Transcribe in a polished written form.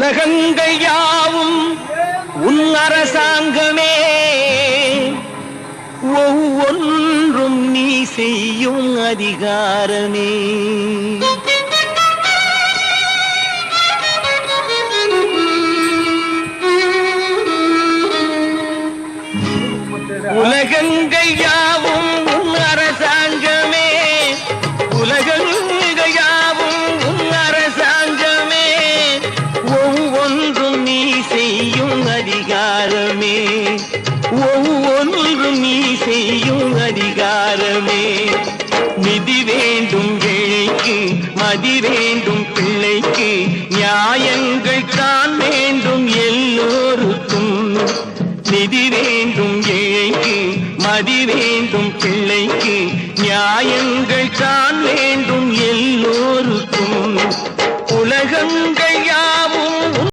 உலகங்கள் யாவும் உன் அரசாங்கமே, ஒவ்வொன்றும் நீ செய்யும் அதிகாரமே. உலகங்கள் யாவும் உன் அரசாங்கமே, உலகங்கள் யாவும் உன் அரசாங்கமே, ஒவ்வொன்றும் நீ செய்யும் அதிகாரமே, ஒவ்வொன்றும் நீ செய்யும் அதிகாரமே. நிதி வேண்டும் ஏழைக்கு, மதி வேண்டும் பிள்ளைக்கு, நியாயங்கள் தான் வேண்டும் எல்லோருக்கும். நிதி வேண்டும் ஏழைக்கு, மதி வேண்டும் பிள்ளைக்கு, நியாயங்கள் தான் வேண்டும் எல்லோருக்கும். உலகம்